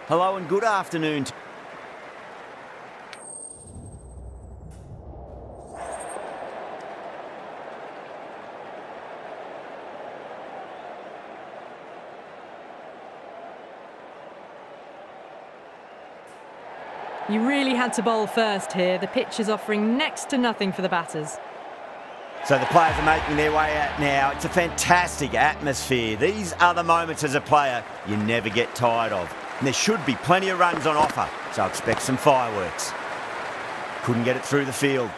Hello and good afternoon. You really had to bowl first here. The pitch is offering next to nothing for the batters. So the players are making their way out now. It's a fantastic atmosphere. These are the moments as a player you never get tired of. And there should be plenty of runs on offer, so expect some fireworks. Couldn't get it through the field.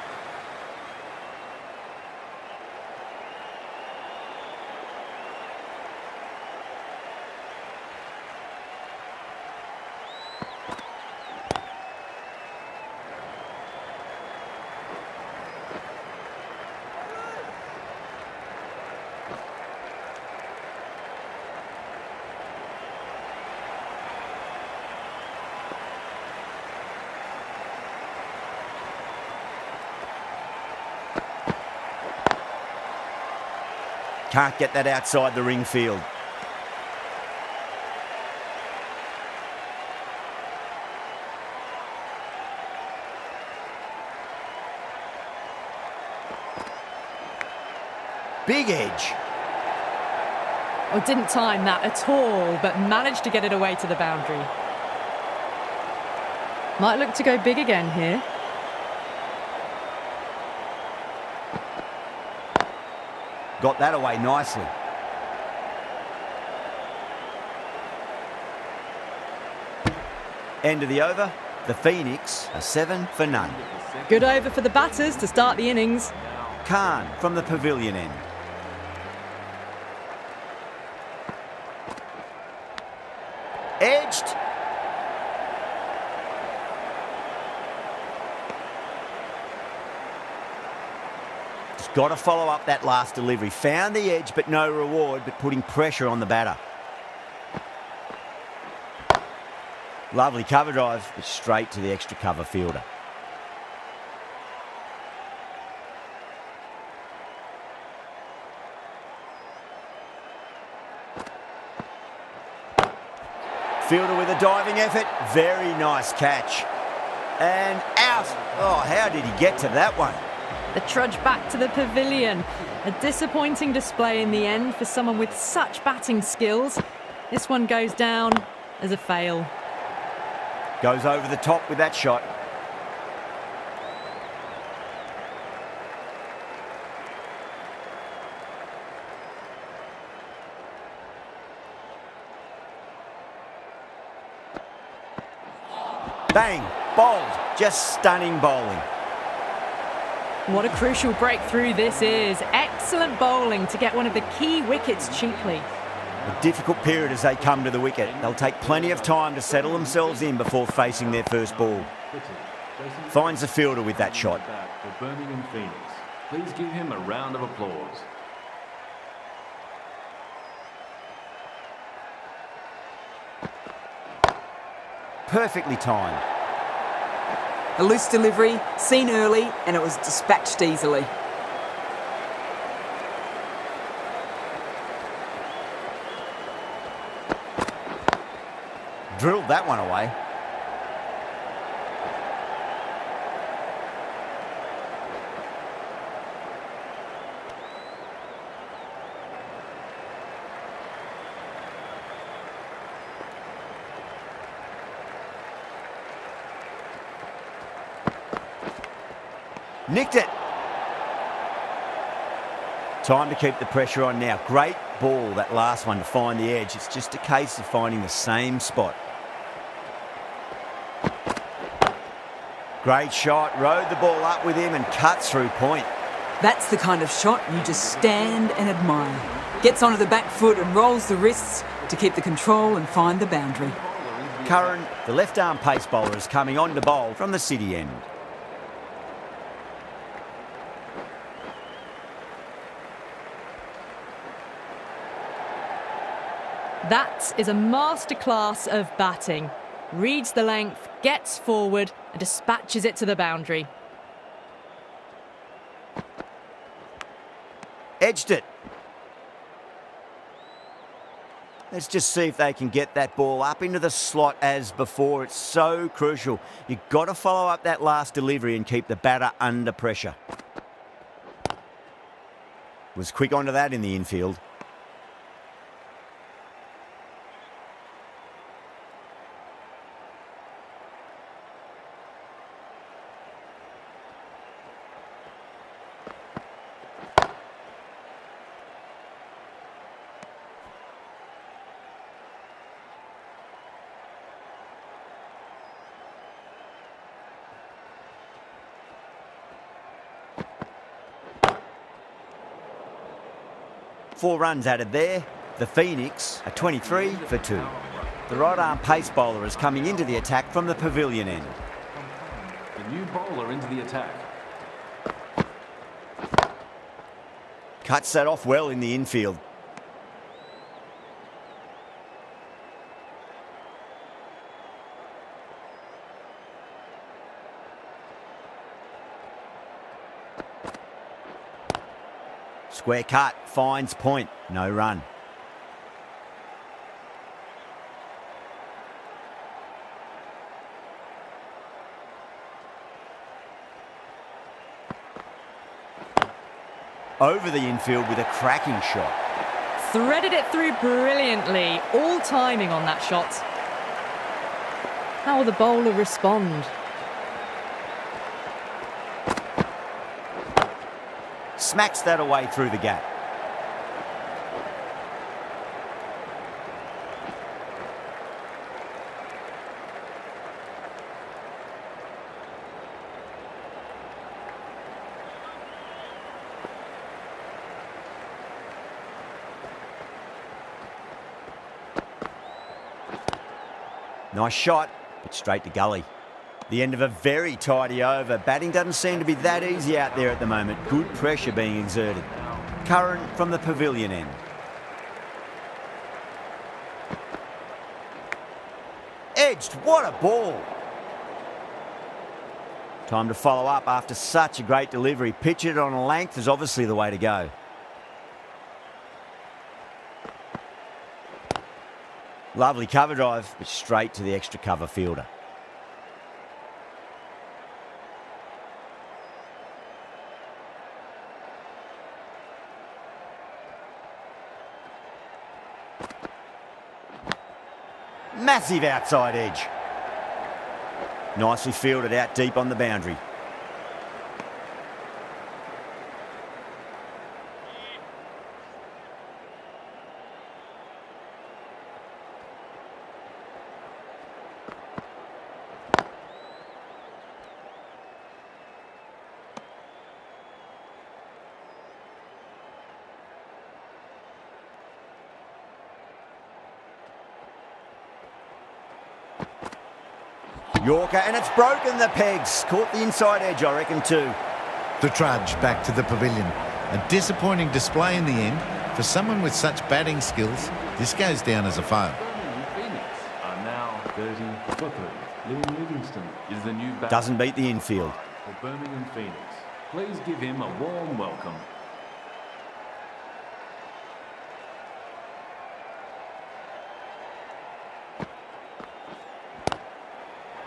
Can't get that outside the ring field. Big edge. Oh, didn't time that at all, but managed to get it away to the boundary. Might look to go big again here. Got that away nicely. End of the over. The Phoenix are 7 for none. Good over for the batters to start the innings. Khan from the pavilion end. Edged. Just got to follow up that last delivery. Found the edge, but no reward, but putting pressure on the batter. Lovely cover drive, but straight to the extra cover fielder. Fielder with a diving effort. Very nice catch. And out. Oh, how did he get to that one? The trudge back to the pavilion. A disappointing display in the end for someone with such batting skills. This one goes down as a fail. Goes over the top with that shot. Bang, bowled, just stunning bowling. What a crucial breakthrough this is. Excellent bowling to get one of the key wickets cheaply. A difficult period as they come to the wicket. They'll take plenty of time to settle themselves in before facing their first ball. Finds the fielder with that shot. For Birmingham Phoenix. Please give him a round of applause. Perfectly timed. A loose delivery, seen early, and it was dispatched easily. Drilled that one away. Nicked it. Time to keep the pressure on now. Great ball, that last one, to find the edge. It's just a case of finding the same spot. Great shot, rode the ball up with him and cuts through point. That's the kind of shot you just stand and admire. Gets onto the back foot and rolls the wrists to keep the control and find the boundary. Curran, the left-arm pace bowler, is coming on to bowl from the city end. That is a masterclass of batting. Reads the length, gets forward and dispatches it to the boundary. Edged it. Let's just see if they can get that ball up into the slot as before. It's so crucial. You've got to follow up that last delivery and keep the batter under pressure. Was quick onto that in the infield. Four runs added there. The Phoenix are 23 for 2. The right-arm pace bowler is coming into the attack from the pavilion end. The new bowler into the attack. Cuts that off well in the infield. Square cut, finds point, no run. Over the infield with a cracking shot. Threaded it through brilliantly. All timing on that shot. How will the bowler respond? Smacks that away through the gap. Nice shot, but straight to gully. The end of a very tidy over. Batting doesn't seem to be that easy out there at the moment. Good pressure being exerted. Current from the pavilion end. Edged, what a ball. Time to follow up after such a great delivery. Pitch it on a length is obviously the way to go. Lovely cover drive, but straight to the extra cover fielder. Massive outside edge. Nicely fielded out deep on the boundary. Yorker, and it's broken the pegs. Caught the inside edge, I reckon, too. The trudge back to the pavilion. A disappointing display in the end. For someone with such batting skills, this goes down as a fail. Birmingham Phoenix are now 30 for 3. Livingston is the new batter Doesn't beat the infield. for Birmingham Phoenix. Please give him a warm welcome.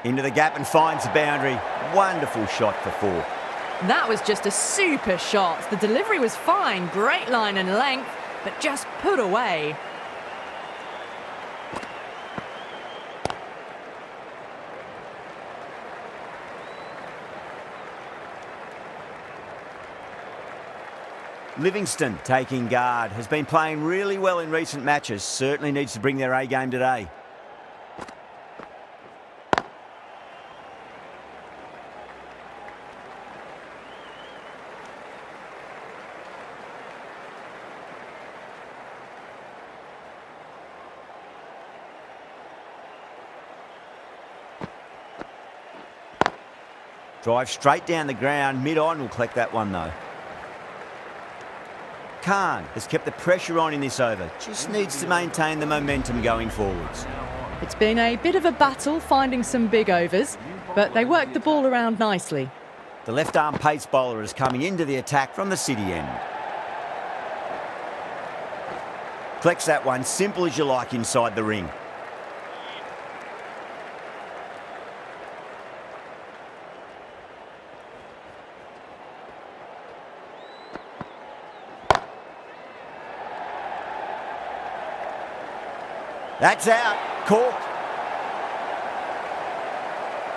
Into the gap and finds the boundary. Wonderful shot for 4. That was just a super shot. The delivery was fine, great line and length, but just put away. Livingston taking guard. Has been playing really well in recent matches. Certainly needs to bring their A game today. Drive straight down the ground. Mid-on will collect that one, though. Khan has kept the pressure on in this over. Just needs to maintain the momentum going forwards. It's been a bit of a battle finding some big overs, but they worked the ball around nicely. The left-arm pace bowler is coming into the attack from the city end. Collects that one, simple as you like, inside the ring. That's out. Corked.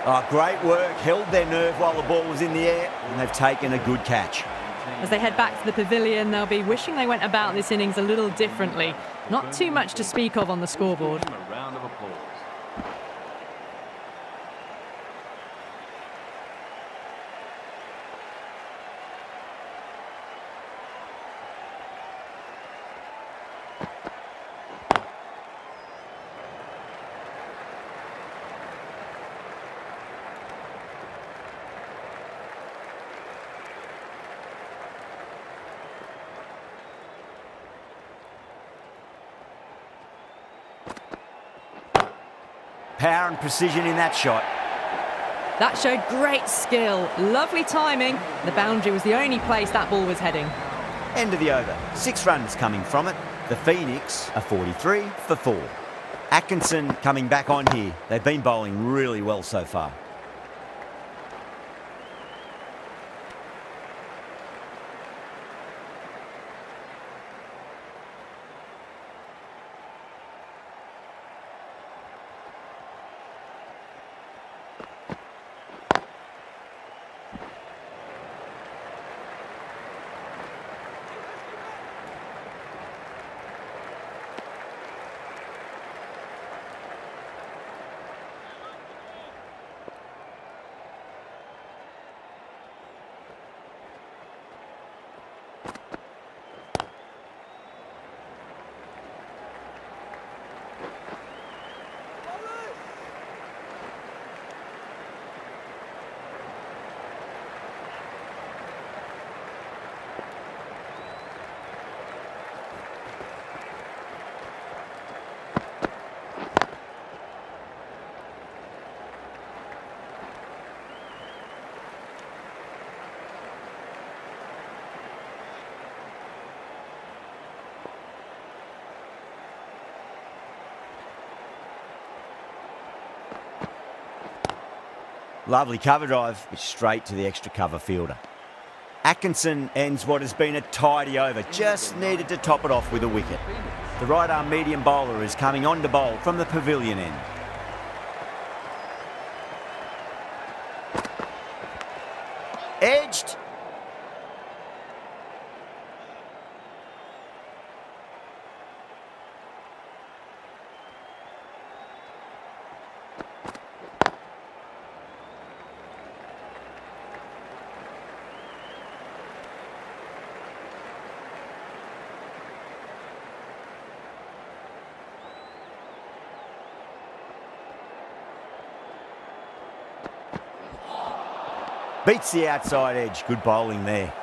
Oh, great work. Held their nerve while the ball was in the air, and they've taken a good catch. As they head back to the pavilion, they'll be wishing they went about this innings a little differently. Not too much to speak of on the scoreboard. A round of applause. Power and precision in that shot. That showed great skill, lovely timing. The boundary was the only place that ball was heading. End of the over. 6 runs coming from it. The Phoenix are 43 for 4. Atkinson coming back on here. They've been bowling really well so far. Lovely cover drive, but straight to the extra cover fielder. Atkinson ends what has been a tidy over. Just needed to top it off with a wicket. The right arm medium bowler is coming on to bowl from the pavilion end. Edged. Beats the outside edge. Good bowling there.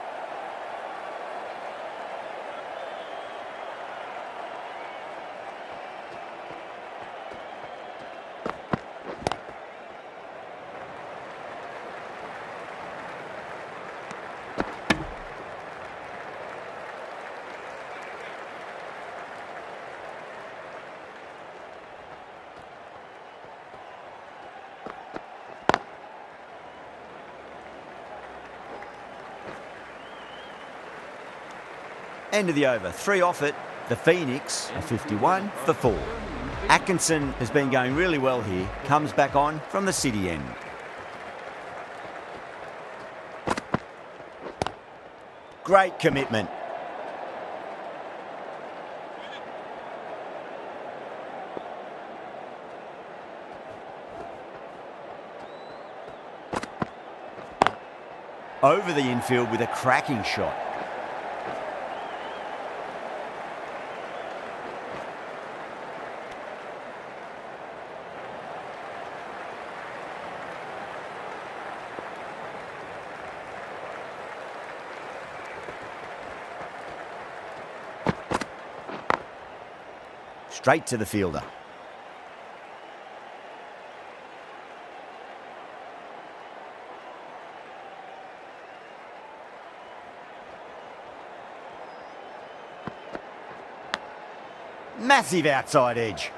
End of the over. 3 off it. The Phoenix are 51 for 4. Atkinson has been going really well here. Comes back on from the city end. Great commitment. Over the infield with a cracking shot. Straight to the fielder. Massive outside edge.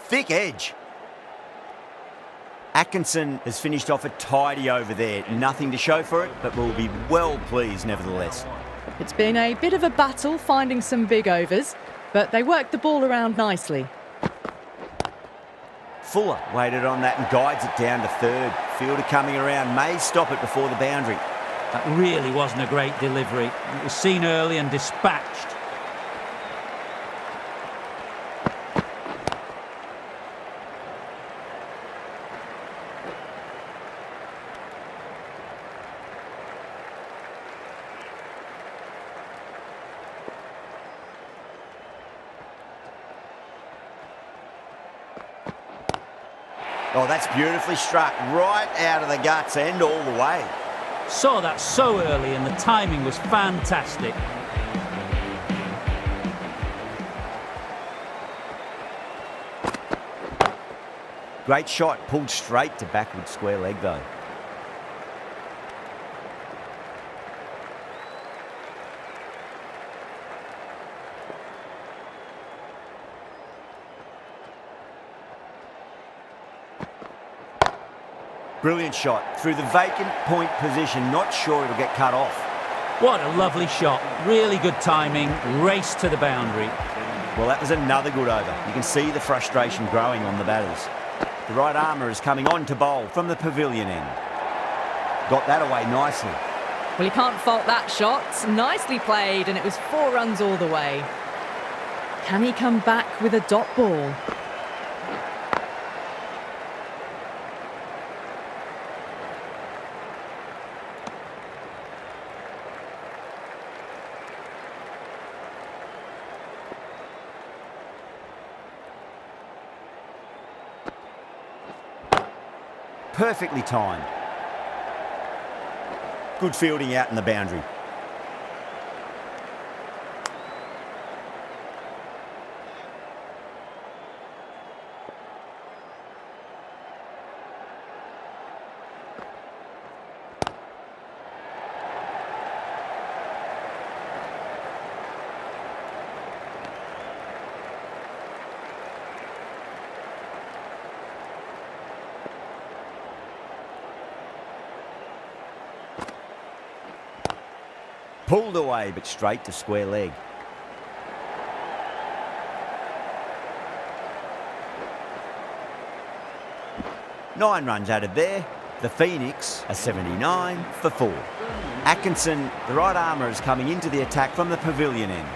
Thick edge. Atkinson has finished off a tidy over there. Nothing to show for it, but we'll be well pleased nevertheless. It's been a bit of a battle finding some big overs, but they worked the ball around nicely. Fuller waited on that and guides it down to third. Fielder coming around, may stop it before the boundary. That really wasn't a great delivery. It was seen early and dispatched. Oh, that's beautifully struck, right out of the guts and all the way. Saw that so early and the timing was fantastic. Great shot, pulled straight to backward square leg though. Brilliant shot through the vacant point position. Not sure it'll get cut off. What a lovely shot. Really good timing. Race to the boundary. Well, that was another good over. You can see the frustration growing on the batters. The right armour is coming on to bowl from the pavilion end. Got that away nicely. Well, you can't fault that shot. Nicely played, and it was 4 runs all the way. Can he come back with a dot ball? Perfectly timed. Good fielding out in the boundary. Pulled away, but straight to square leg. Nine runs added there. The Phoenix are 79 for 4. Atkinson, the right armour, is coming into the attack from the pavilion end.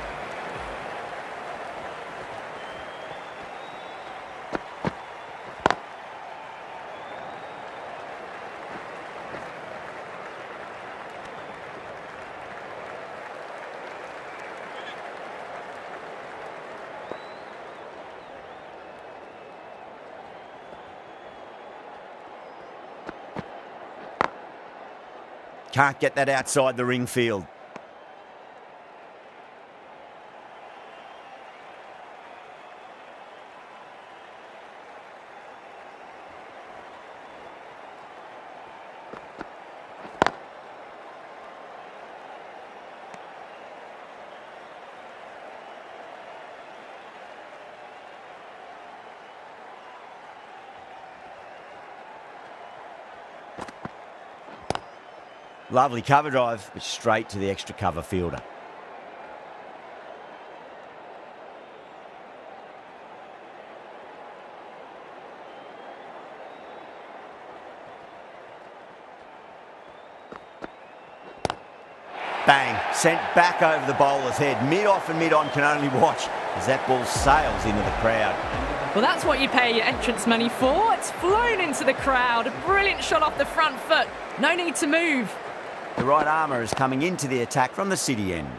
Can't get that outside the ring field. Lovely cover drive, but straight to the extra cover fielder. Bang, sent back over the bowler's head. Mid-off and mid-on can only watch as that ball sails into the crowd. Well, that's what you pay your entrance money for. It's flown into the crowd. A brilliant shot off the front foot. No need to move. The right armour is coming into the attack from the city end.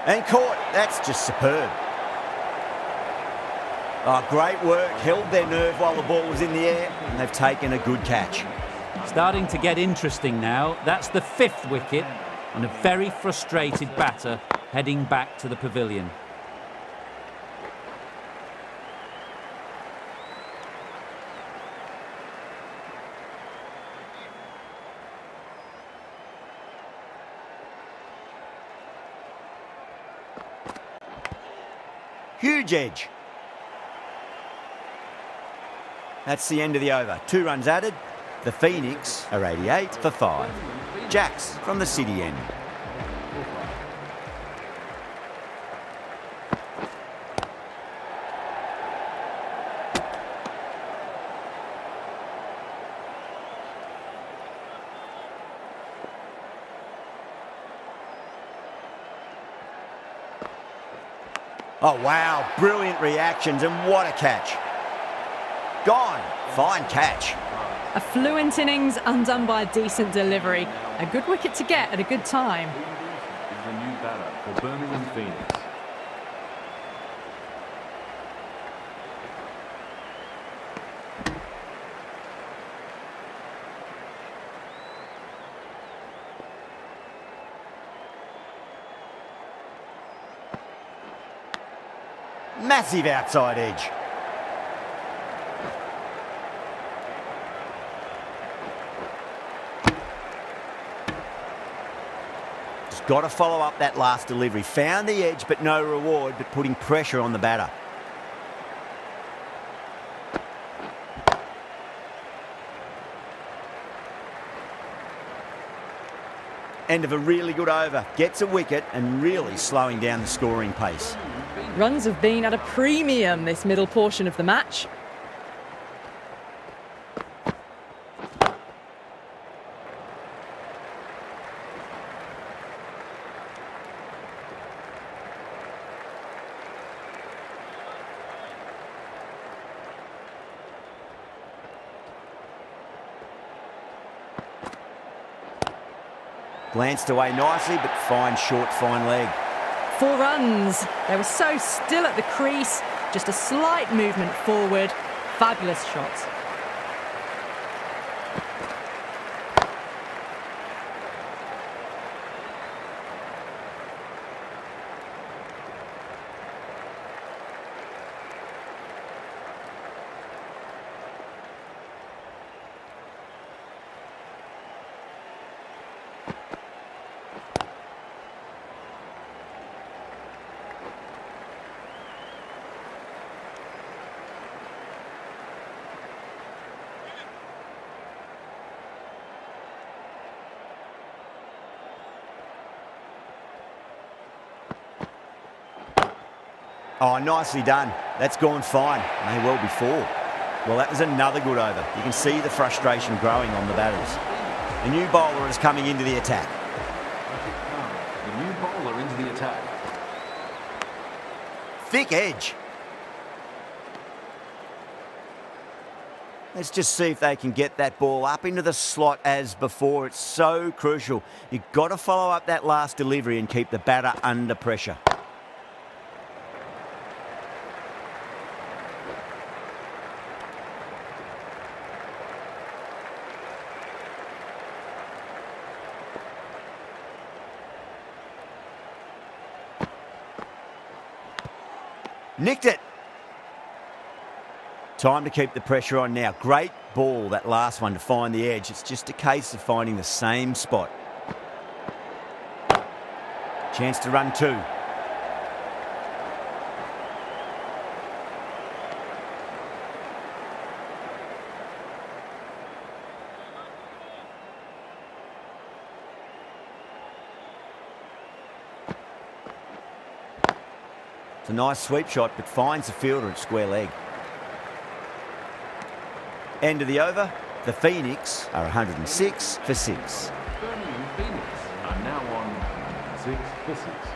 And caught. That's just superb. Oh, great work. Held their nerve while the ball was in the air, and they've taken a good catch. Starting to get interesting now. That's the 5th wicket, and a very frustrated batter heading back to the pavilion. Huge edge. That's the end of the over. 2 runs added. The Phoenix are 88 for 5. Jacks from the City end. Oh, wow. Brilliant reactions, and what a catch. Gone. Fine catch. A fluent innings undone by a decent delivery. A good wicket to get at a good time. Is the new batter for Birmingham Phoenix. Massive outside edge. Just got to follow up that last delivery. Found the edge, but no reward, but putting pressure on the batter. End of a really good over. Gets a wicket and really slowing down the scoring pace. Runs have been at a premium this middle portion of the match. Glanced away nicely, but fine short, fine leg. 4 runs. They were so still at the crease. Just a slight movement forward. Fabulous shot. Oh, nicely done. That's gone fine. May well be 4. Well, that was another good over. You can see the frustration growing on the batters. The new bowler is coming into the attack. The new bowler into the attack. Thick edge. Let's just see if they can get that ball up into the slot as before. It's so crucial. You've got to follow up that last delivery and keep the batter under pressure. Nicked it. Time to keep the pressure on now. Great ball, that last one, to find the edge. It's just a case of finding the same spot. Chance to run 2. It's a nice sweep shot, but finds the fielder at square leg. End of the over. The Phoenix are 106 for 6. Birmingham Phoenix are now on 6 for 6.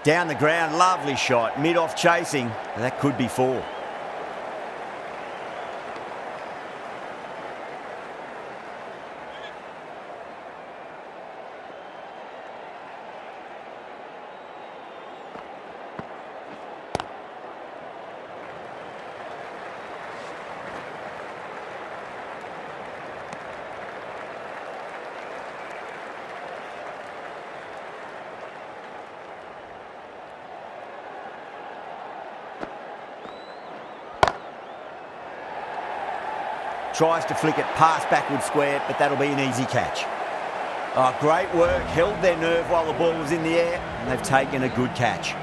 Down the ground, lovely shot. Mid-off chasing. That could be 4. Tries to flick it past backward square, but that'll be an easy catch. Oh, great work. Held their nerve while the ball was in the air, and they've taken a good catch.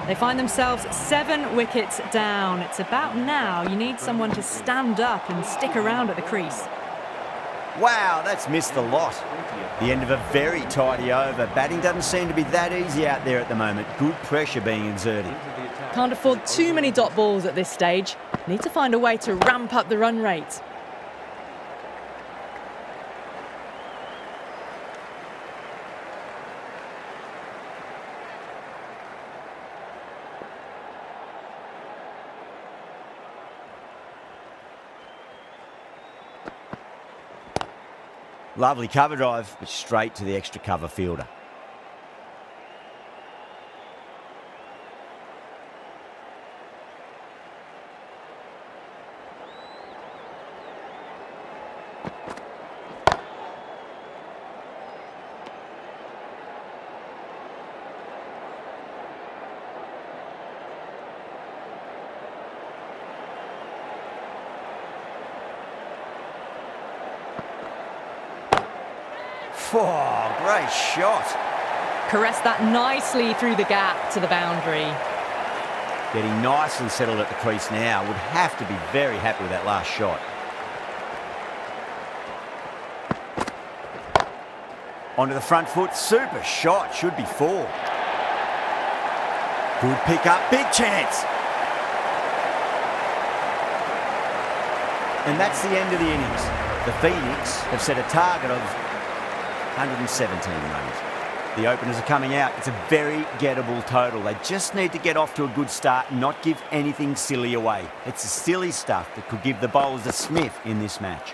They find themselves 7 wickets down. It's about now you need someone to stand up and stick around at the crease. Wow, that's missed the lot. The end of a very tidy over. Batting doesn't seem to be that easy out there at the moment. Good pressure being exerted. Can't afford too many dot balls at this stage. Need to find a way to ramp up the run rate. Lovely cover drive, but straight to the extra cover fielder. Oh, great shot. Caressed that nicely through the gap to the boundary. Getting nicely settled at the crease now. Would have to be very happy with that last shot. Onto the front foot. Super shot. Should be 4. Good pick up. Big chance. And that's the end of the innings. The Phoenix have set a target of 117 runs. The openers are coming out. It's a very gettable total. They just need to get off to a good start and not give anything silly away. It's the silly stuff that could give the bowlers a sniff in this match.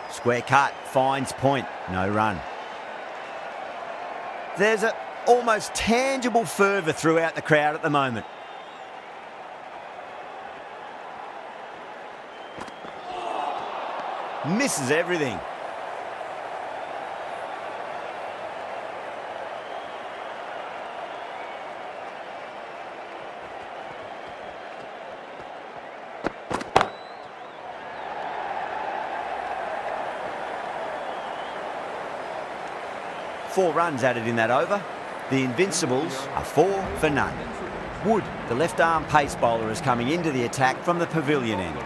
Square cut, finds point, no run. There's an almost tangible fervour throughout the crowd at the moment. Misses everything. Four runs added in that over. The Invincibles are 4 for none. Wood, the left-arm pace bowler, is coming into the attack from the pavilion end.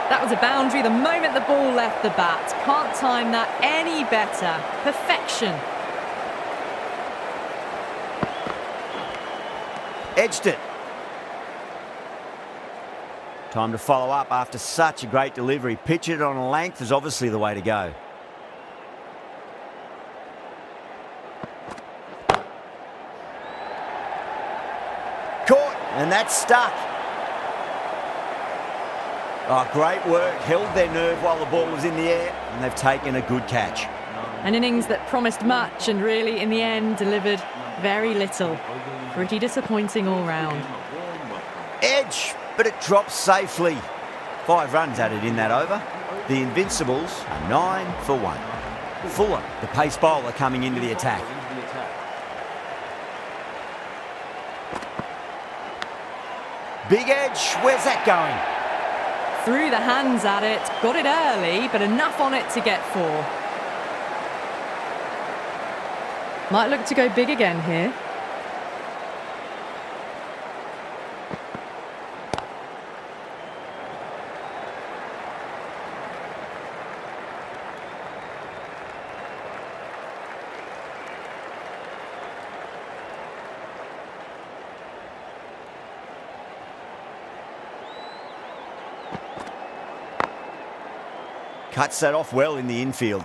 That was a boundary the moment the ball left the bat. Can't time that any better. Perfection. Edged it. Time to follow up after such a great delivery. Pitch it on a length is obviously the way to go. Caught, and that's stuck. Oh, great work. Held their nerve while the ball was in the air, and they've taken a good catch. An innings that promised much and really, in the end, delivered very little. Pretty disappointing all round. Edge, but it drops safely. 5 runs added in that over. The Invincibles are 9 for 1. Fuller, the pace bowler, coming into the attack. Big edge, where's that going? Threw the hands at it, got it early, but enough on it to get 4. Might look to go big again here. Cuts that off well in the infield.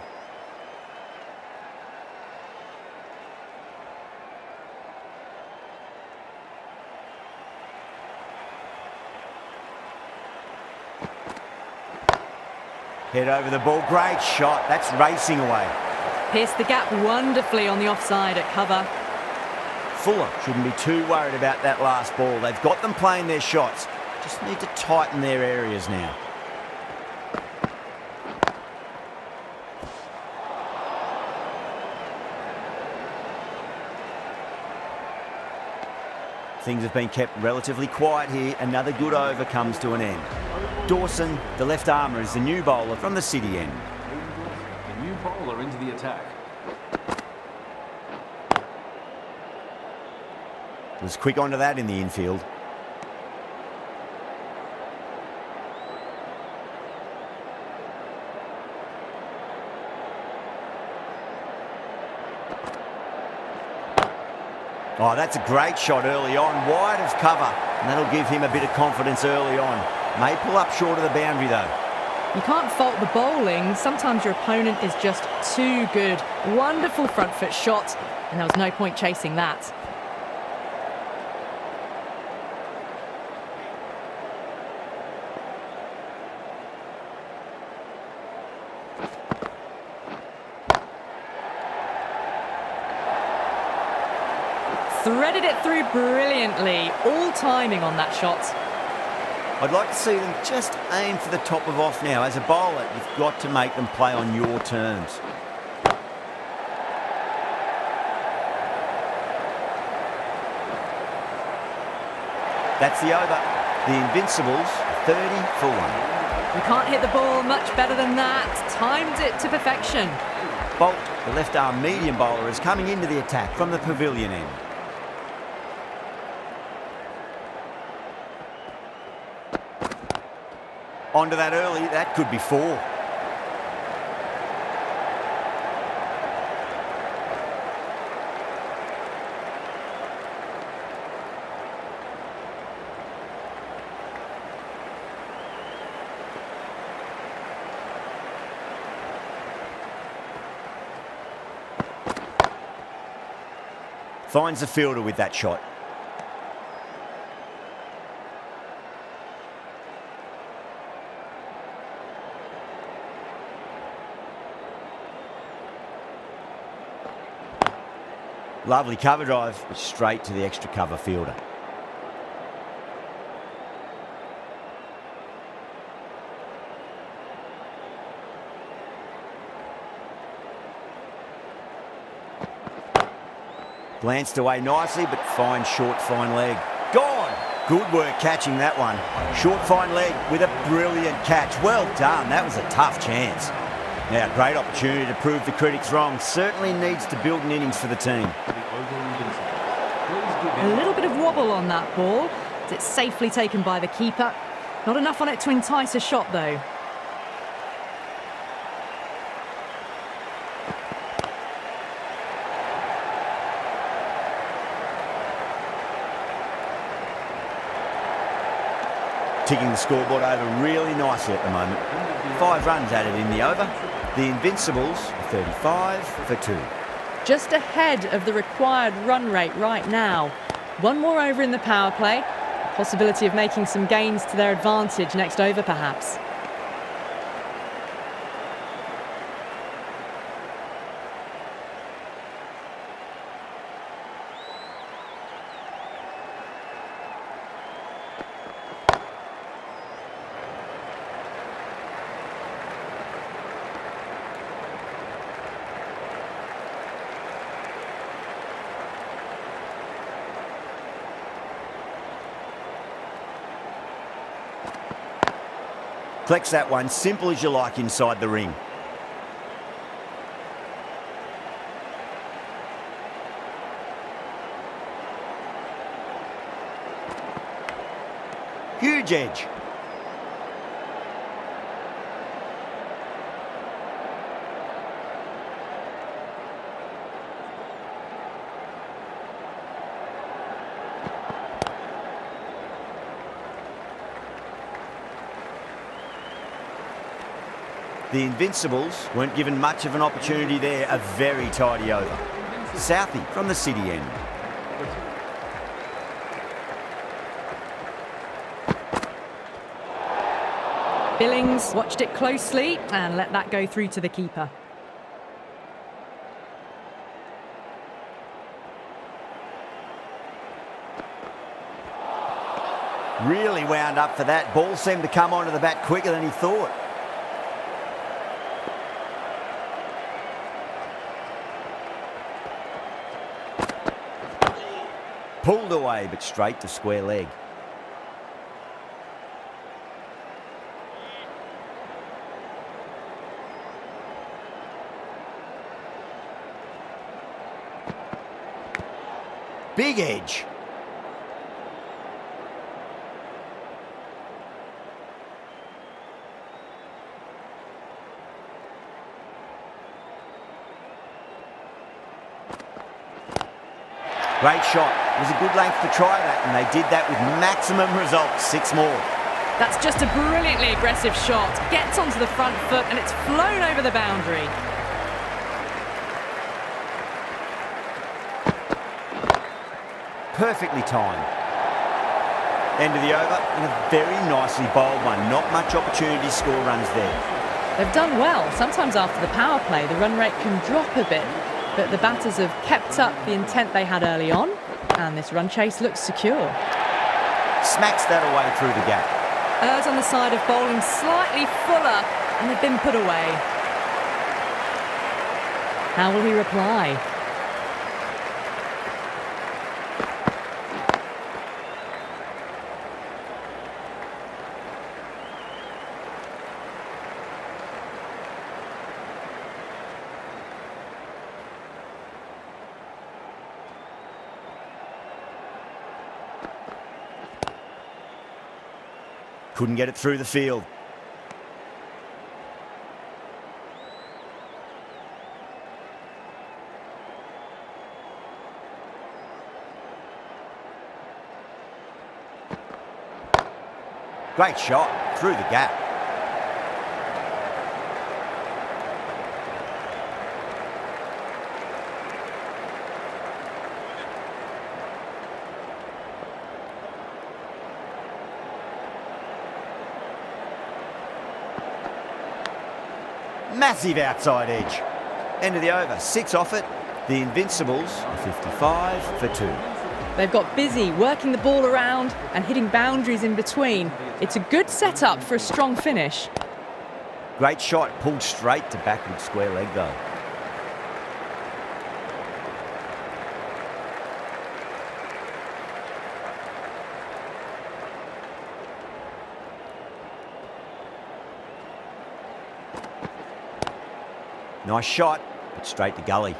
Head over the ball, great shot, that's racing away. Pierced the gap wonderfully on the offside at cover. Fuller shouldn't be too worried about that last ball. They've got them playing their shots, just need to tighten their areas now. Things have been kept relatively quiet here. Another good over comes to an end. Dawson, the left armour, is the new bowler from the City end. The new bowler into the attack. Was quick onto that in the infield. Oh, that's a great shot early on, wide of cover, and that'll give him a bit of confidence early on. May pull up short of the boundary though. You can't fault the bowling. Sometimes your opponent is just too good. Wonderful front foot shot, and there was no point chasing that. Threaded it through brilliantly. All timing on that shot. I'd like to see them just aim for the top of off now. As a bowler, you've got to make them play on your terms. That's the over. The Invincibles, 30 for 1. You can't hit the ball much better than that. Timed it to perfection. Bolt, the left arm medium bowler, is coming into the attack from the pavilion end. Onto that early, that could be 4. Finds the fielder with that shot. Lovely cover drive, but straight to the extra cover fielder. Glanced away nicely, but fine short, fine leg. Gone! Good work catching that one. Short, fine leg with a brilliant catch. Well done, that was a tough chance. Now, great opportunity to prove the critics wrong. Certainly needs to build an innings for the team. A little bit of wobble on that ball. It's safely taken by the keeper. Not enough on it to entice a shot, though. Ticking the scoreboard over really nicely at the moment. 5 runs added in the over. The Invincibles, 35 for 2. Just ahead of the required run rate right now. One more over in the power play. Possibility of making some gains to their advantage next over, perhaps. Collects that one, simple as you like inside the ring. Huge edge. The Invincibles weren't given much of an opportunity there. A very tidy over. Southey from the city end. Billings watched it closely and let that go through to the keeper. Really wound up for that. Ball seemed to come onto the bat quicker than he thought. Pulled away, but straight to square leg. Big edge. Great shot. It was a good length to try that, and they did that with maximum results. 6 more. That's just a brilliantly aggressive shot. Gets onto the front foot and it's flown over the boundary. Perfectly timed. End of the over, and a very nicely bowled one. Not much opportunity to score runs there. They've done well. Sometimes after the power play, the run rate can drop a bit, but the batters have kept up the intent they had early on, and this run chase looks secure. Smacks that away through the gap. Errs on the side of bowling slightly fuller, and they've been put away. How will he reply? Couldn't get it through the field. Great shot through the gap. Massive outside edge. End of the over. 6 off it. The Invincibles are 55 for 2. They've got busy working the ball around and hitting boundaries in between. It's a good setup for a strong finish. Great shot. Pulled straight to backward square leg though. Nice shot, but straight to gully.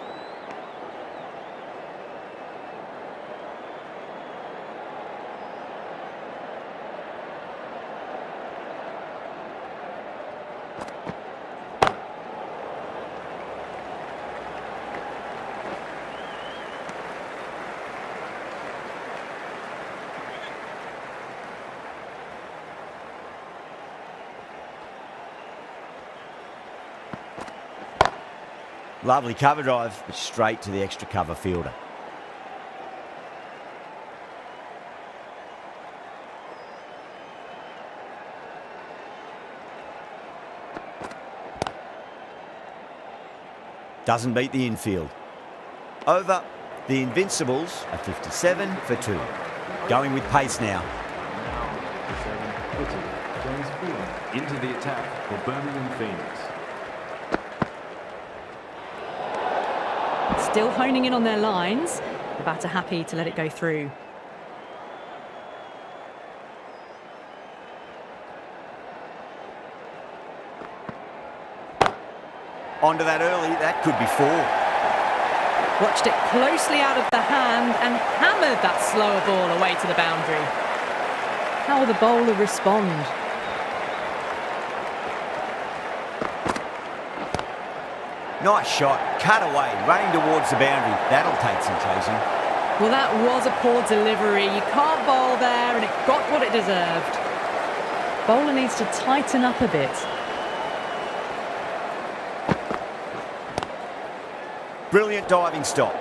Lovely cover drive, but straight to the extra cover fielder. Doesn't beat the infield. Over. The Invincibles are 57 for 2. Going with pace now. James Fuller into the attack for Birmingham Phoenix. Still honing in on their lines. The batter happy to let it go through. Onto that early, that could be 4. Watched it closely out of the hand and hammered that slower ball away to the boundary. How will the bowler respond? Nice shot, cut away, running towards the boundary. That'll take some chasing. Well, that was a poor delivery. You can't bowl there, and it got what it deserved. Bowler needs to tighten up a bit. Brilliant diving stop.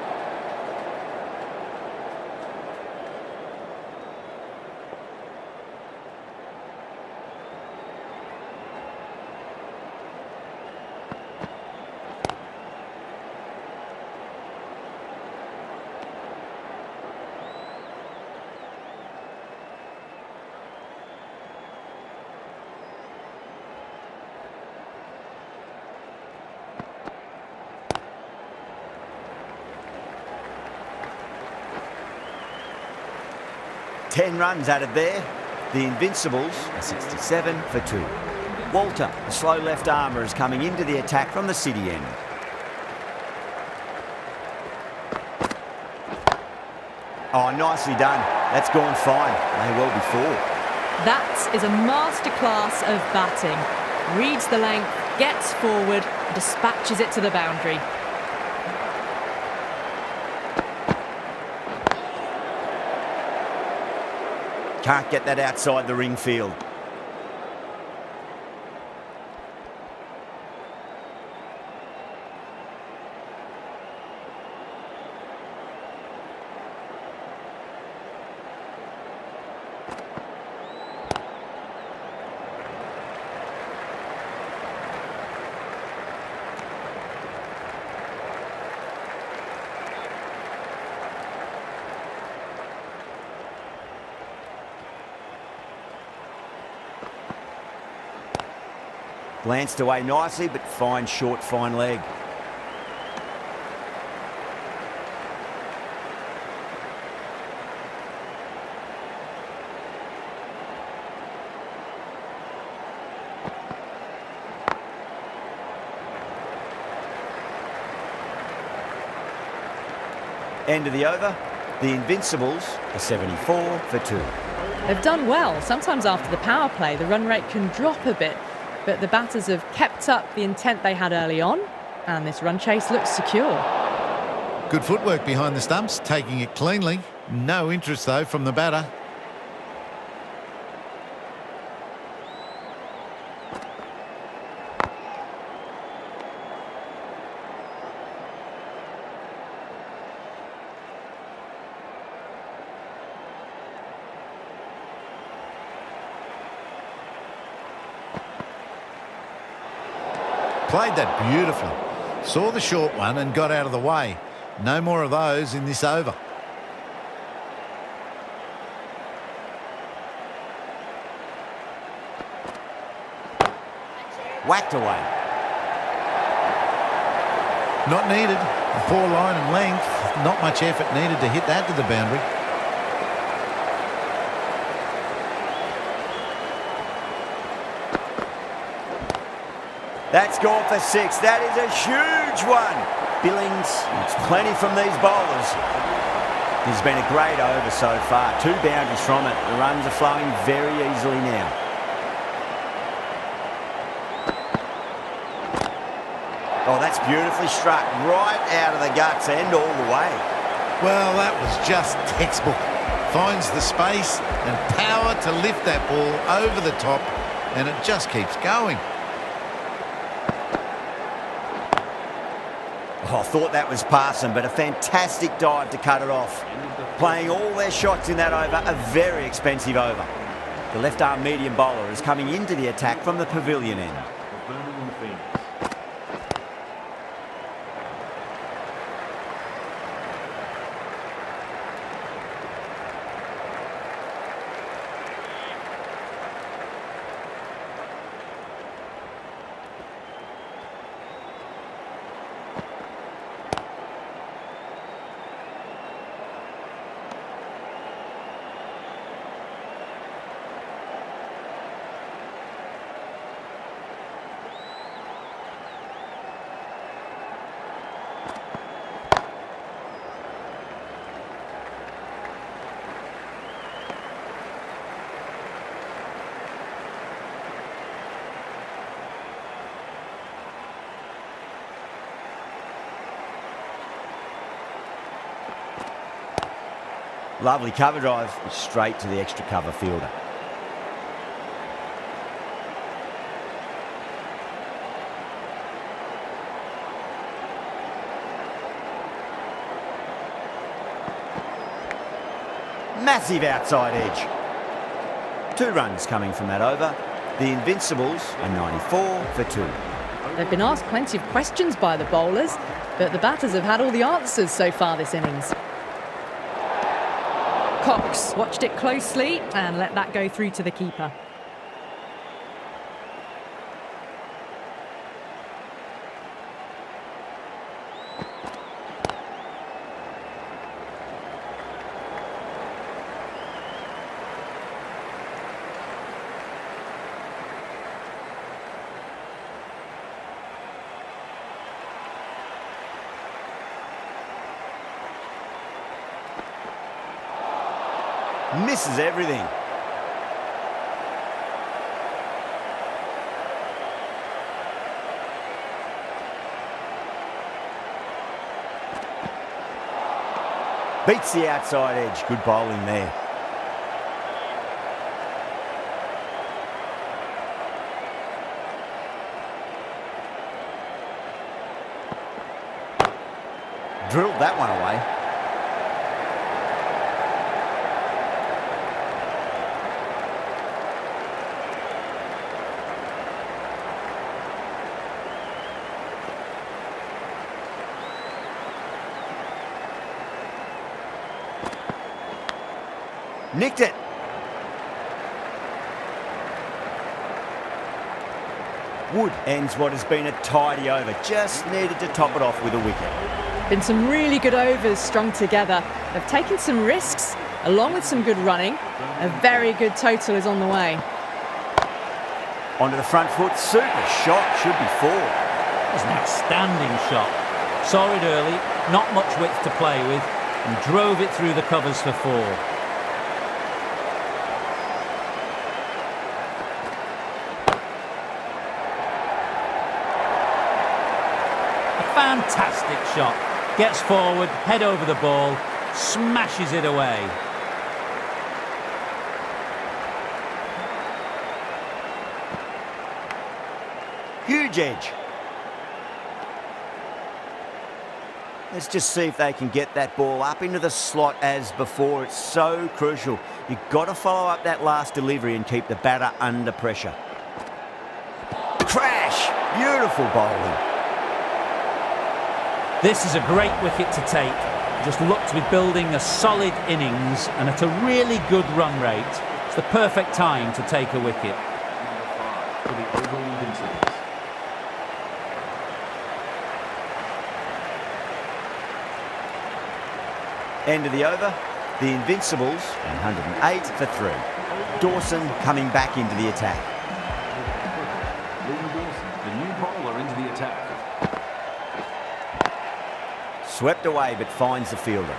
Ten runs added there. The Invincibles are 67 for 2. Walter, the slow left armour, is coming into the attack from the city end. Oh, nicely done. That's gone fine. May well be 4. That is a masterclass of batting. Reads the length, gets forward, and dispatches it to the boundary. Can't get that outside the ring field. Glanced away nicely, but fine short, fine leg. End of the over. The Invincibles are 74 for 2. They've done well. Sometimes after the power play, the run rate can drop a bit, but the batters have kept up the intent they had early on, and this run chase looks secure. Good footwork behind the stumps, taking it cleanly. No interest, though, from the batter. Played that beautifully. Saw the short one and got out of the way. No more of those in this over. Whacked away. Not needed. A poor line and length. Not much effort needed to hit that to the boundary. That's gone for 6. That is a huge one. Billings, it's plenty from these bowlers. This has been a great over so far. 2 boundaries from it. The runs are flowing very easily now. Oh, that's beautifully struck. Right out of the guts and all the way. Well, that was just textbook. Finds the space and power to lift that ball over the top, and it just keeps going. Oh, I thought that was passing, but a fantastic dive to cut it off. Playing all their shots in that over, a very expensive over. The left-arm medium bowler is coming into the attack from the pavilion end. Lovely cover drive, straight to the extra cover fielder. Massive outside edge. 2 runs coming from that over. The Invincibles are 94 for 2. They've been asked plenty of questions by the bowlers, but the batters have had all the answers so far this innings. Cox watched it closely and let that go through to the keeper. Misses everything. Beats the outside edge. Good bowling there. Drilled that one away. Nicked it. Wood ends what has been a tidy over. Just needed to top it off with a wicket. Been some really good overs strung together. They've taken some risks, along with some good running. A very good total is on the way. Onto the front foot. Super shot. Should be 4. It's an outstanding shot. Saw it early, not much width to play with, and drove it through the covers for 4. Fantastic shot. Gets forward, head over the ball, smashes it away. Huge edge. Let's just see if they can get that ball up into the slot as before. It's so crucial. You've got to follow up that last delivery and keep the batter under pressure. Crash! Beautiful bowling. This is a great wicket to take. Just looked to be building a solid innings and at a really good run rate. It's the perfect time to take a wicket. For the OVI Invincibles. End of the over. The Invincibles, 108 for 3. Dawson coming back into the attack. Liam Dawson, the new bowler, into the attack. Swept away but finds the fielder.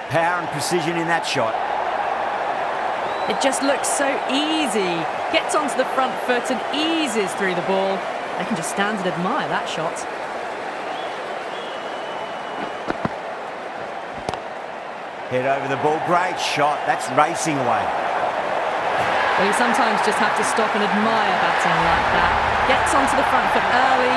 Power and precision in that shot. It just looks so easy. Gets onto the front foot and eases through the ball. They can just stand and admire that shot. Head over the ball. Great shot. That's racing away. Well, you sometimes just have to stop and admire batting like that. Gets onto the front foot early,